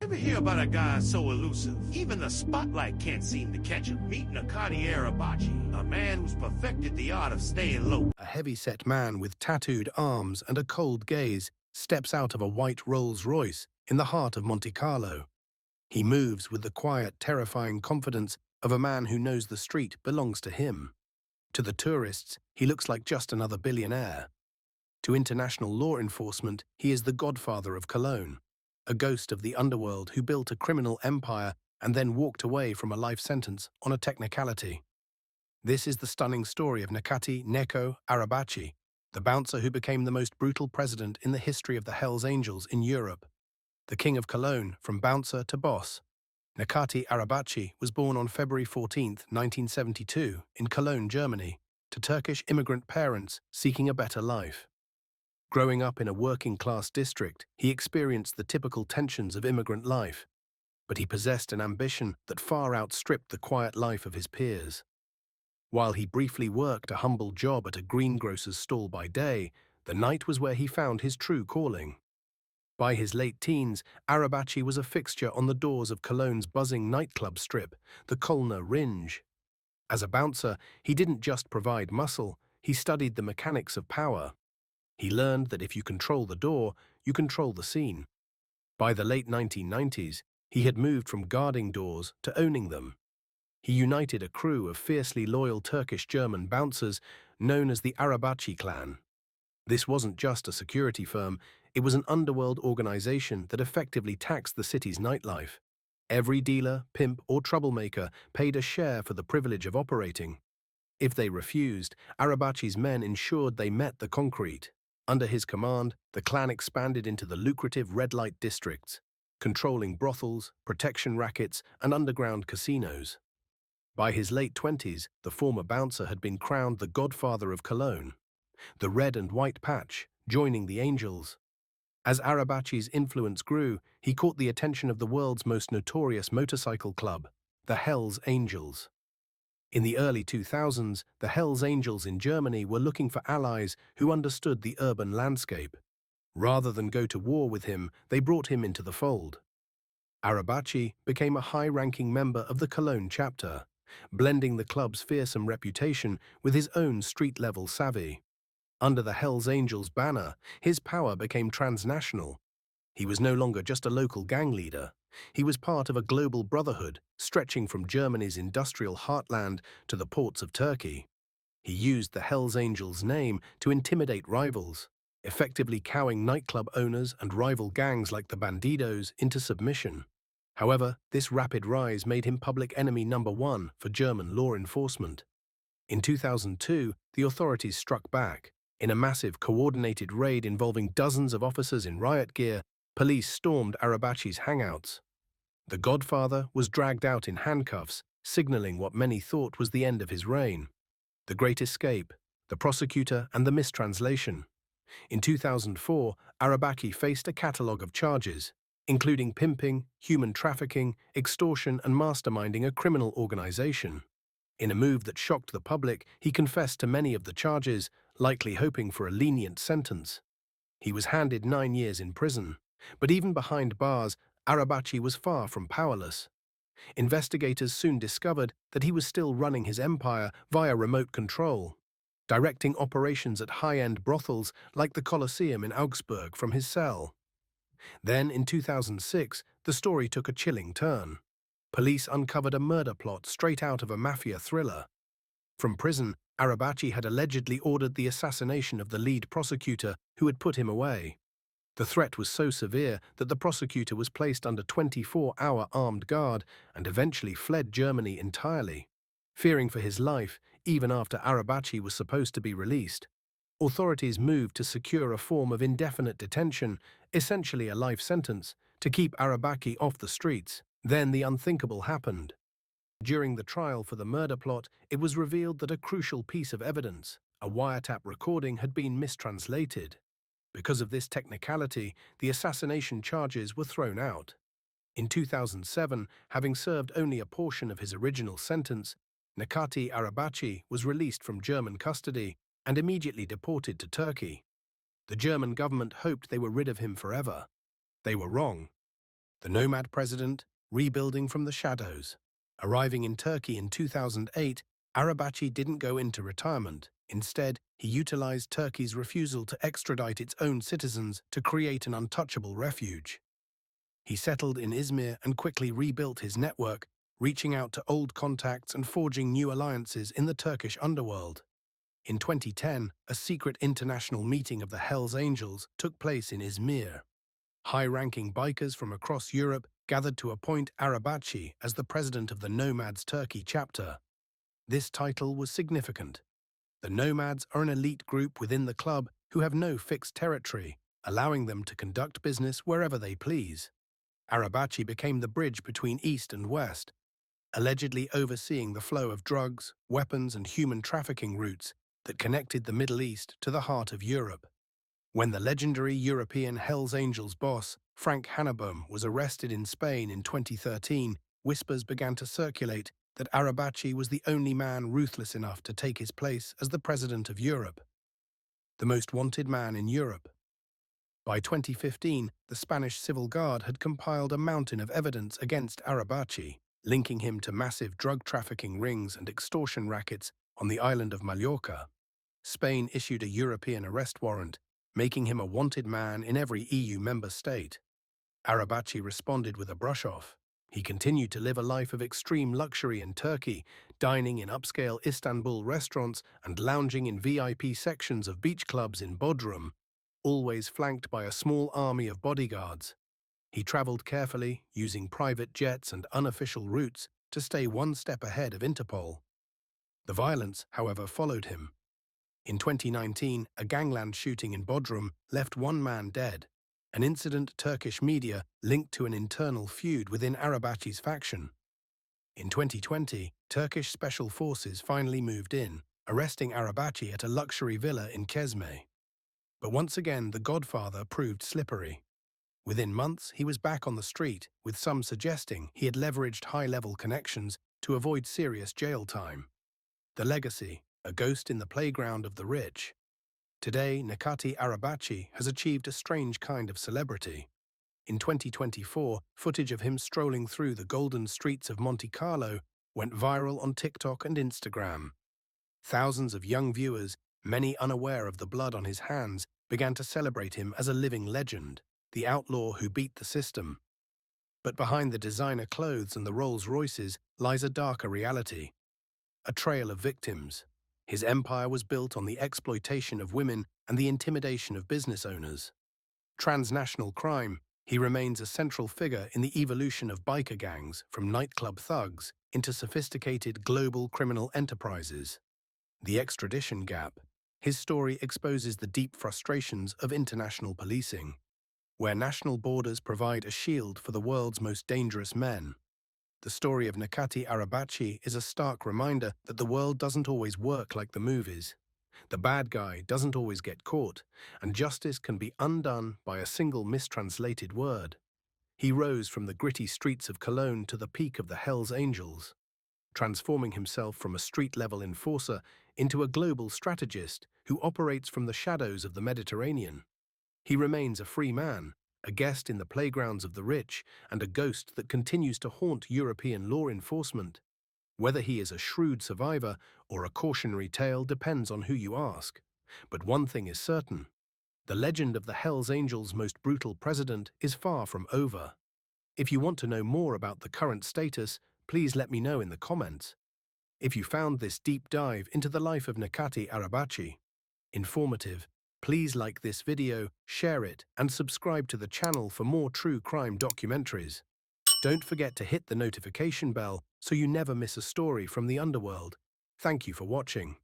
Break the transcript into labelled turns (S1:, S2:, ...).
S1: Ever hear about a guy so elusive? Even the spotlight can't seem to catch him. Meet Necati Arabaci, a man who's perfected the art of staying low.
S2: A heavy-set man with tattooed arms and a cold gaze steps out of a white Rolls-Royce in the heart of Monte Carlo. He moves with the quiet, terrifying confidence of a man who knows the street belongs to him. To the tourists, he looks like just another billionaire. To international law enforcement, he is the Godfather of Cologne, a ghost of the underworld who built a criminal empire and then walked away from a life sentence on a technicality. This is the stunning story of Necati Arabaci, the bouncer who became the most brutal president in the history of the Hells Angels in Europe. The King of Cologne, from bouncer to boss. Necati Arabaci was born on February 14, 1972, in Cologne, Germany, to Turkish immigrant parents seeking a better life. Growing up in a working-class district, he experienced the typical tensions of immigrant life, but he possessed an ambition that far outstripped the quiet life of his peers. While he briefly worked a humble job at a greengrocer's stall by day, the night was where he found his true calling. By his late teens, Arabaci was a fixture on the doors of Cologne's buzzing nightclub strip, the Kölner Ringe. As a bouncer, he didn't just provide muscle, he studied the mechanics of power. He learned that if you control the door, you control the scene. By the late 1990s, he had moved from guarding doors to owning them. He united a crew of fiercely loyal Turkish-German bouncers known as the Arabaci clan. This wasn't just a security firm, it was an underworld organization that effectively taxed the city's nightlife. Every dealer, pimp, or troublemaker paid a share for the privilege of operating. If they refused, Arabaci's men ensured they met the concrete. Under his command, the clan expanded into the lucrative red-light districts, controlling brothels, protection rackets, and underground casinos. By his late 20s, the former bouncer had been crowned the Godfather of Cologne, the red and white patch, joining the Angels. As Arabaci's influence grew, he caught the attention of the world's most notorious motorcycle club, the Hells Angels. In the early 2000s, the Hells Angels in Germany were looking for allies who understood the urban landscape. Rather than go to war with him, they brought him into the fold. Arabaci became a high-ranking member of the Cologne chapter, blending the club's fearsome reputation with his own street-level savvy. Under the Hells Angels banner, his power became transnational. He was no longer just a local gang leader. He was part of a global brotherhood, stretching from Germany's industrial heartland to the ports of Turkey. He used the Hells Angels name to intimidate rivals, effectively cowing nightclub owners and rival gangs like the Bandidos into submission. However, this rapid rise made him public enemy number one for German law enforcement. In 2002, the authorities struck back. In a massive, coordinated raid involving dozens of officers in riot gear, police stormed Arabaci's hangouts. The Godfather was dragged out in handcuffs, signaling what many thought was the end of his reign. The Great Escape, the prosecutor, and the mistranslation. In 2004, Arabaci faced a catalogue of charges, including pimping, human trafficking, extortion, and masterminding a criminal organization. In a move that shocked the public, he confessed to many of the charges, likely hoping for a lenient sentence. He was handed 9 years in prison, but even behind bars, Arabaci was far from powerless. Investigators soon discovered that he was still running his empire via remote control, directing operations at high-end brothels like the Colosseum in Augsburg from his cell. Then, in 2006, the story took a chilling turn. Police uncovered a murder plot straight out of a mafia thriller. From prison, Arabaci had allegedly ordered the assassination of the lead prosecutor who had put him away. The threat was so severe that the prosecutor was placed under 24-hour armed guard and eventually fled Germany entirely. Fearing for his life, even after Arabaci was supposed to be released, authorities moved to secure a form of indefinite detention, essentially a life sentence, to keep Arabaci off the streets. Then the unthinkable happened. During the trial for the murder plot, it was revealed that a crucial piece of evidence, a wiretap recording, had been mistranslated. Because of this technicality, the assassination charges were thrown out. In 2007, having served only a portion of his original sentence, Necati Arabaci was released from German custody and immediately deported to Turkey. The German government hoped they were rid of him forever. They were wrong. the nomad president, rebuilding from the shadows. Arriving in Turkey in 2008, Arabaci didn't go into retirement. Instead, he utilized Turkey's refusal to extradite its own citizens to create an untouchable refuge. He settled in Izmir and quickly rebuilt his network, reaching out to old contacts and forging new alliances in the Turkish underworld. In 2010, a secret international meeting of the Hells Angels took place in Izmir. High-ranking bikers from across Europe gathered to appoint Arabaci as the president of the Nomads Turkey chapter. This title was significant. The Nomads are an elite group within the club who have no fixed territory, allowing them to conduct business wherever they please. Arabaci became the bridge between East and West, allegedly overseeing the flow of drugs, weapons, and human trafficking routes that connected the Middle East to the heart of Europe. When the legendary European Hells Angels boss, Frank Hannebaum, was arrested in Spain in 2013, whispers began to circulate that Arabaci was the only man ruthless enough to take his place as the president of Europe, the most wanted man in Europe. By 2015, the Spanish Civil Guard had compiled a mountain of evidence against Arabaci, linking him to massive drug trafficking rings and extortion rackets on the island of Mallorca. Spain issued a European arrest warrant, making him a wanted man in every EU member state. Arabaci responded with a brush-off. He continued to live a life of extreme luxury in Turkey, dining in upscale Istanbul restaurants and lounging in VIP sections of beach clubs in Bodrum, always flanked by a small army of bodyguards. He traveled carefully, using private jets and unofficial routes to stay one step ahead of Interpol. The violence, however, followed him. In 2019, a gangland shooting in Bodrum left one man dead, an incident Turkish media linked to an internal feud within Arabaci's faction. In 2020, Turkish special forces finally moved in, arresting Arabaci at a luxury villa in Kesme. But once again, the Godfather proved slippery. Within months, he was back on the street, with some suggesting he had leveraged high-level connections to avoid serious jail time. The legacy: a ghost in the playground of the rich. Today, Necati Arabaci has achieved a strange kind of celebrity. In 2024, footage of him strolling through the golden streets of Monte Carlo went viral on TikTok and Instagram. Thousands of young viewers, many unaware of the blood on his hands, began to celebrate him as a living legend, the outlaw who beat the system. But behind the designer clothes and the Rolls-Royces lies a darker reality. A trail of victims. His empire was built on the exploitation of women and the intimidation of business owners. Transnational crime: he remains a central figure in the evolution of biker gangs, from nightclub thugs into sophisticated global criminal enterprises. The extradition gap: his story exposes the deep frustrations of international policing, where national borders provide a shield for the world's most dangerous men. The story of Necati Arabaci is a stark reminder that the world doesn't always work like the movies. The bad guy doesn't always get caught, and justice can be undone by a single mistranslated word. He rose from the gritty streets of Cologne to the peak of the Hells Angels, transforming himself from a street-level enforcer into a global strategist who operates from the shadows of the Mediterranean. He remains a free man, a guest in the playgrounds of the rich, and a ghost that continues to haunt European law enforcement. Whether he is a shrewd survivor or a cautionary tale depends on who you ask. But one thing is certain: the legend of the Hells Angels' most brutal president is far from over. If you want to know more about the current status, please let me know in the comments. If you found this deep dive into the life of Necati Arabaci informative, please like this video, share it, and subscribe to the channel for more true crime documentaries. Don't forget to hit the notification bell so you never miss a story from the underworld. Thank you for watching.